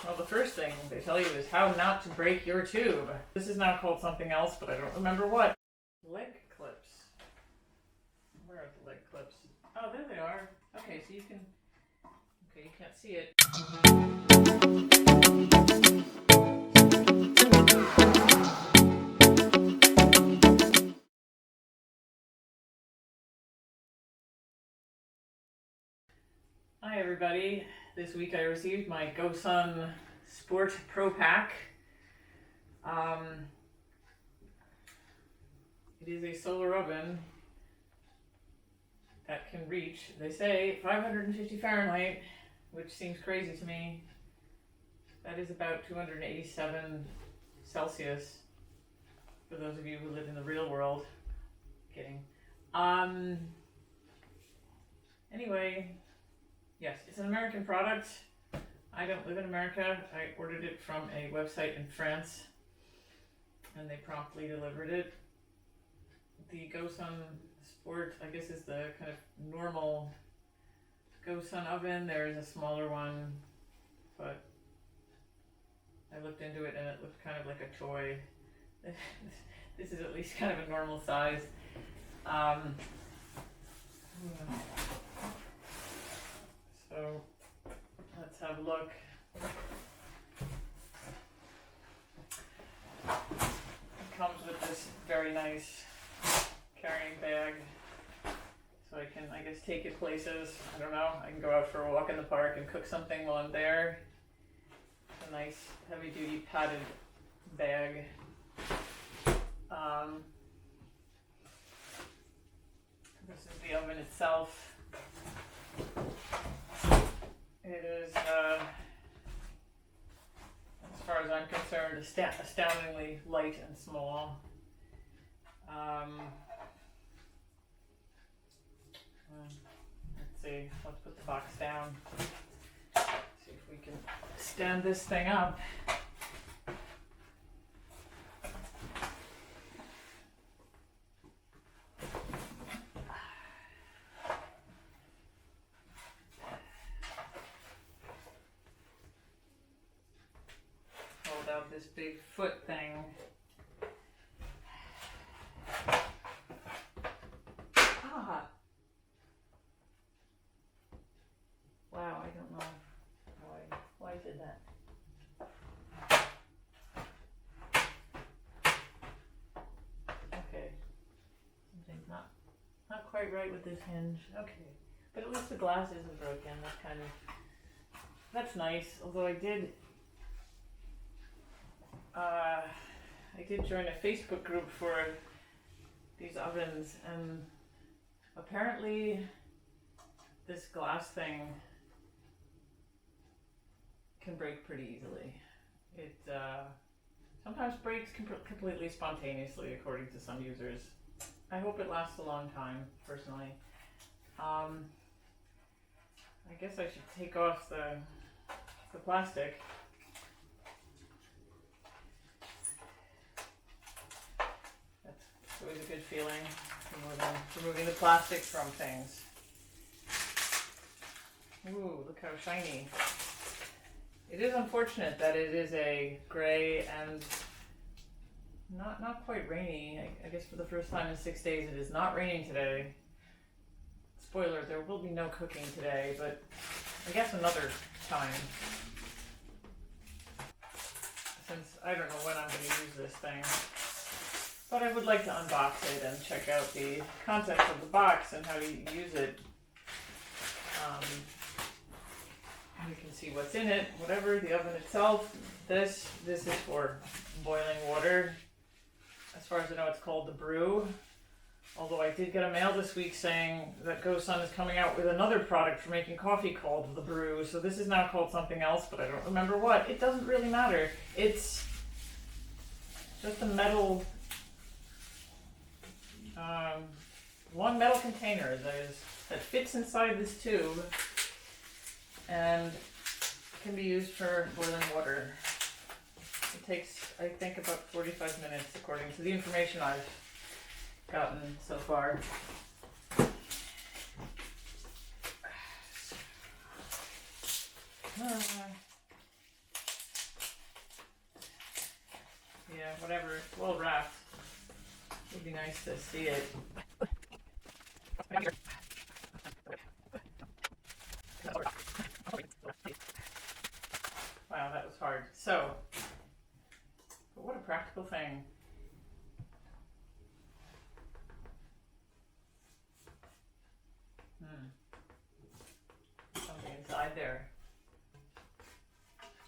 Well, the first thing they tell you is how not to break your tube. This is now called something else, but I don't remember what. Leg clips. Where are the leg clips? Oh, there they are. Okay, so you can... Okay, you can't see it. Hi everybody. This week I received my GoSun Sport Pro Pack. It is a solar oven that can reach, they say, 550 Fahrenheit, which seems crazy to me. That is about 287 Celsius for those of you who live in the real world. Kidding. Anyway, yes, it's an American product. I don't live in America. I ordered it from a website in France and they promptly delivered it. The GoSun Sport, I guess, is the kind of normal GoSun oven. There is a smaller one, but I looked into it and it looked kind of like a toy. This is at least kind of a normal size. So let's have a look. It comes with this very nice carrying bag, so I can, I guess, take it places. I don't know, I can go out for a walk in the park and cook something while I'm there. It's a nice heavy duty padded bag. This is the oven itself. It is, as far as I'm concerned, astoundingly light and small. Let's see, let's put the box down. See if we can stand this thing up. Hold out this big foot thing. Wow, I don't know why I did that. Okay, something's not quite right with this hinge. Okay, but at least the glass isn't broken. That's nice. Although I did join a Facebook group for these ovens, and apparently this glass thing can break pretty easily. It sometimes breaks completely spontaneously, according to some users. I hope it lasts a long time, personally. I guess I should take off the plastic. That's always a good feeling, removing the plastic from things. Ooh, look how shiny. It is unfortunate that it is a gray and not quite rainy. I guess for the first time in 6 days it is not raining today. Spoiler, there will be no cooking today, but I guess another time. Since I don't know when I'm going to use this thing. But I would like to unbox it and check out the contents of the box and how to use it. You can see what's in it, whatever, the oven itself. This is for boiling water. As far as I know, it's called the Brew. Although I did get a mail this week saying that GoSun is coming out with another product for making coffee called the Brew. So this is now called something else, but I don't remember what. It doesn't really matter. It's just a metal, one metal container that fits inside this tube and can be used for boiling water. It takes, I think, about 45 minutes according to the information I've gotten so far. Yeah, whatever. It's well wrapped. It'd be nice to see it. Wow, that was hard. So, but what a practical thing. Something inside there.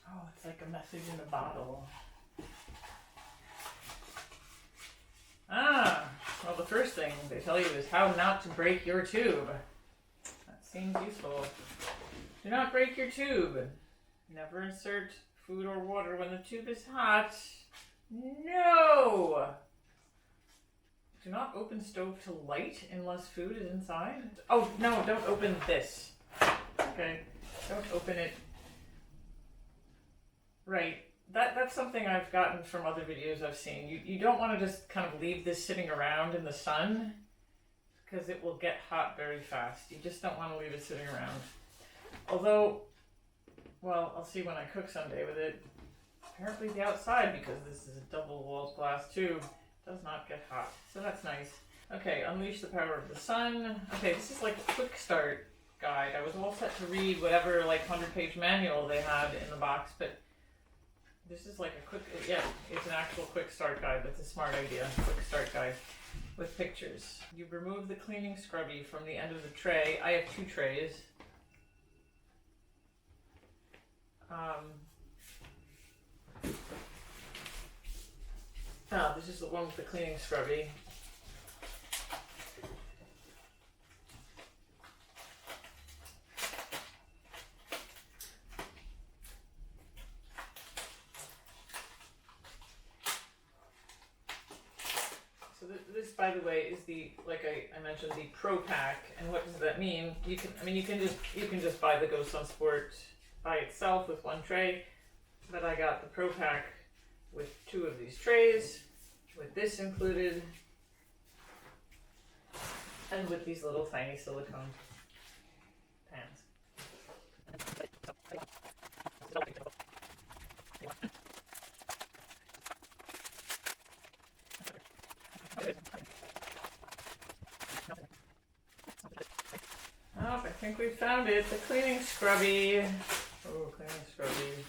Oh, it's like a message in a bottle. Well, the first thing they tell you is how not to break your tube. That seems useful. Do not break your tube. Never insert food or water when the tube is hot. No! Do not open stove to light unless food is inside. Oh, no, don't open this. Okay, don't open it. Right. That's something I've gotten from other videos I've seen. You don't want to just kind of leave this sitting around in the sun because it will get hot very fast. You just don't want to leave it sitting around. Although, well, I'll see when I cook someday with it. Apparently the outside, because this is a double-walled glass tube, does not get hot. So that's nice. Okay, unleash the power of the sun. Okay, this is like a quick start guide. I was all set to read whatever like 100-page manual they had in the box, but this is like a quick, yeah, it's an actual quick start guide. That's a smart idea. Quick start guide with pictures. You remove the cleaning scrubby from the end of the tray. I have 2 trays. This is the one with the cleaning scrubby. This, by the way, is the, like I mentioned, the Pro Pack. And what does that mean? You can just buy the GoSun Sport by itself with 1 tray, but I got the Pro Pack with 2 of these trays, with this included, and with these little tiny silicone pans. Oh, I think we found it. The cleaning scrubby. Oh, cleaning scrubby.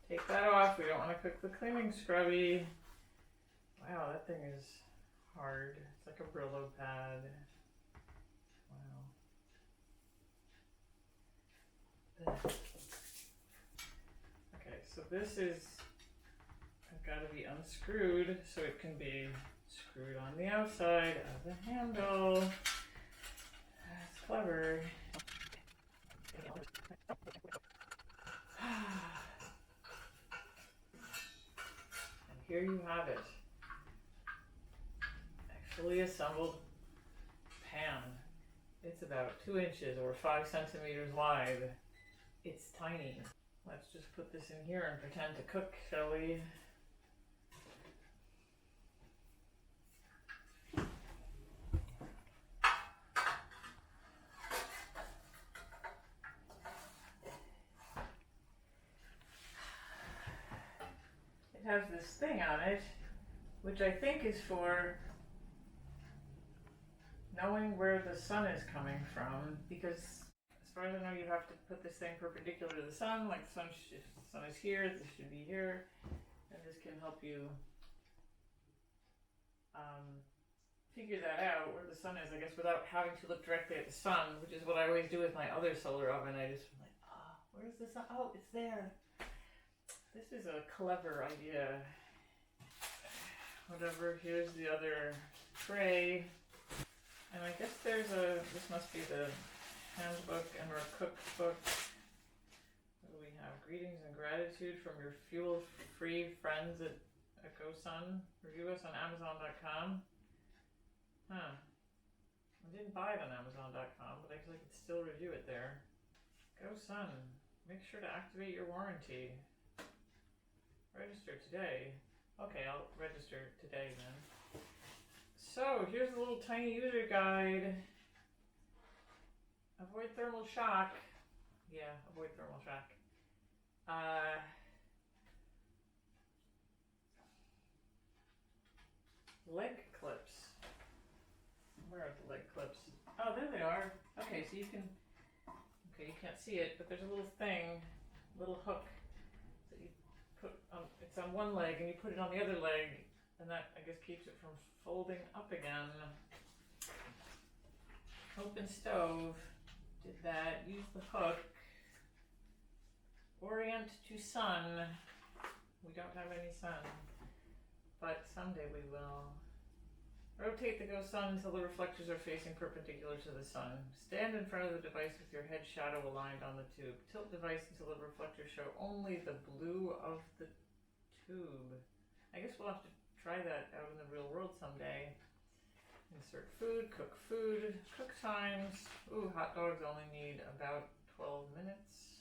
Take that off. We don't want to cook the cleaning scrubby. Wow, that thing is hard. It's like a Brillo pad. Wow. Okay, so this is, I've got to be unscrewed so it can be screwed on the outside of the handle. That's clever. And here you have it. A fully assembled pan. It's about 2 inches or 5 centimeters wide. It's tiny. Let's just put this in here and pretend to cook, shall we? It has this thing on it, which I think is for knowing where the sun is coming from, because as far as I know, you have to put this thing perpendicular to the sun, like the sun, if the sun is here, this should be here, and this can help you figure that out, where the sun is, I guess, without having to look directly at the sun, which is what I always do with my other solar oven. I just like, where's the sun? Oh, it's there. This is a clever idea. Whatever, here's the other tray. And I guess this must be the handbook and our cookbook. What do we have? Greetings and gratitude from your fuel-free friends at GoSun. Review us on Amazon.com. Huh. I didn't buy it on Amazon.com, but I could still review it there. GoSun. Make sure to activate your warranty. Register today. Okay, I'll register today then. So, here's a little tiny user guide. Avoid thermal shock. Yeah, avoid thermal shock. leg clips. Where are the leg clips? Oh, there they are. Okay, so you can, okay, you can't see it, but there's a little thing, little hook that you put on, it's on one leg and you put it on the other leg, and that, I guess, keeps it from folding up again. Open stove did that. Use the hook. Orient to sun. We don't have any sun, but someday we will. Rotate the GoSun until the reflectors are facing perpendicular to the sun. Stand in front of the device with your head shadow aligned on the tube. Tilt device until the reflectors show only the blue of the tube. I guess we'll have to try that out in the real world someday. Insert food, cook times. Ooh, hot dogs only need about 12 minutes.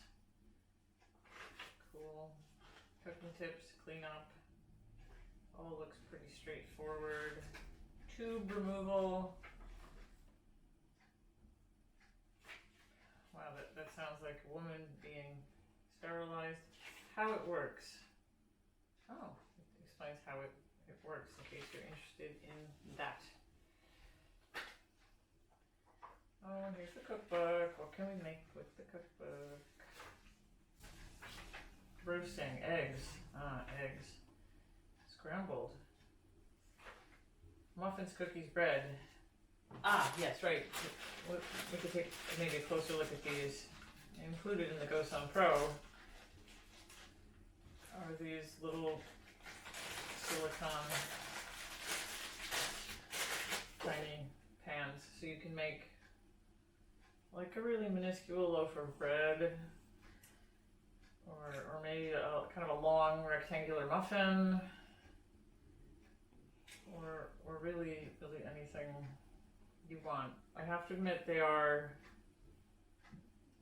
Cool. Cooking tips, clean up. All looks pretty straightforward. Tube removal. Wow, that sounds like a woman being sterilized. How it works. Oh, it explains how it works in case you're interested in that. Oh, here's the cookbook. What can we make with the cookbook? Roasting eggs. Eggs. Scrambled. Muffins, cookies, bread. Yes, right. We could take maybe a closer look at these. Included in the GoSun Pro are these little silicone tiny pans, so you can make like a really minuscule loaf of bread, or maybe kind of a long rectangular muffin, or really anything you want. I have to admit they are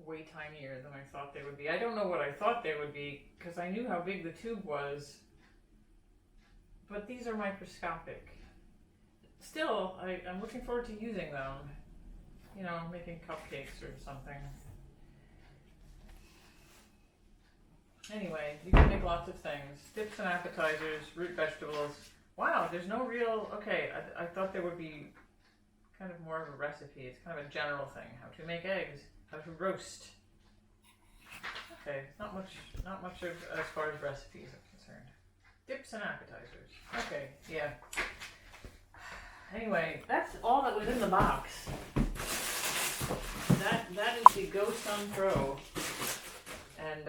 way tinier than I thought they would be. I don't know what I thought they would be because I knew how big the tube was, but these are microscopic. Still, I'm looking forward to using them. You know, making cupcakes or something. Anyway, you can make lots of things. Dips and appetizers, root vegetables. Wow, there's no real, okay, I thought there would be kind of more of a recipe. It's kind of a general thing. How to make eggs, how to roast. Okay, not much of as far as recipes are concerned. Dips and appetizers. Okay, yeah. Anyway, that's all that was in the box. That is the GoSun Pro. And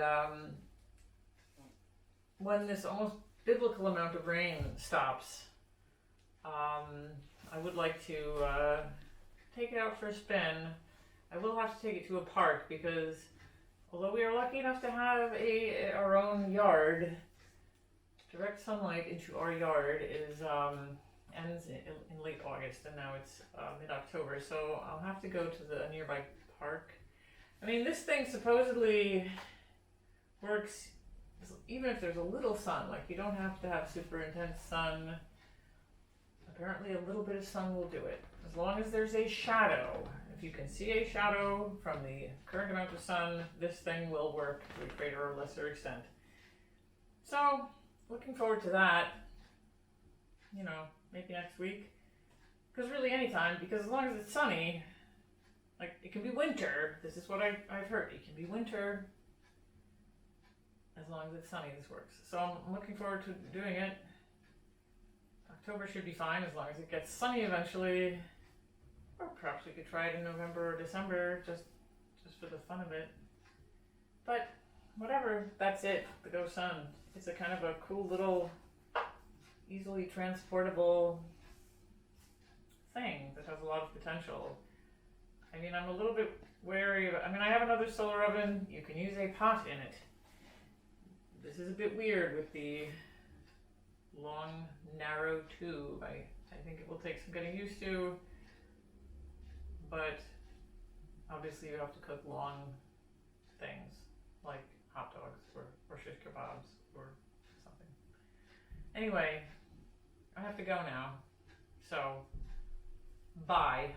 when this almost biblical amount of rain stops, I would like to take it out for a spin. I will have to take it to a park because although we are lucky enough to have our own yard, direct sunlight into our yard ends in late August, and now it's mid-October, so I'll have to go to the nearby park. I mean, this thing supposedly works even if there's a little sun. Like, you don't have to have super intense sun. Apparently a little bit of sun will do it. As long as there's a shadow. If you can see a shadow from the current amount of sun, this thing will work to a greater or lesser extent. So, looking forward to that. You know, maybe next week. Because really anytime, because as long as it's sunny, like, it can be winter. This is what I've heard. It can be winter. As long as it's sunny, this works. So I'm looking forward to doing it. October should be fine as long as it gets sunny eventually. Or perhaps we could try it in November or December, just for the fun of it. But whatever, that's it. The GoSun. It's a kind of a cool little, easily transportable thing that has a lot of potential. I mean, I'm a little bit wary of, I mean, I have another solar oven. You can use a pot in it. This is a bit weird with the long, narrow tube. I think it will take some getting used to, but obviously you have to cook long things like hot dogs or shish kebabs or something. Anyway, I have to go now, so bye.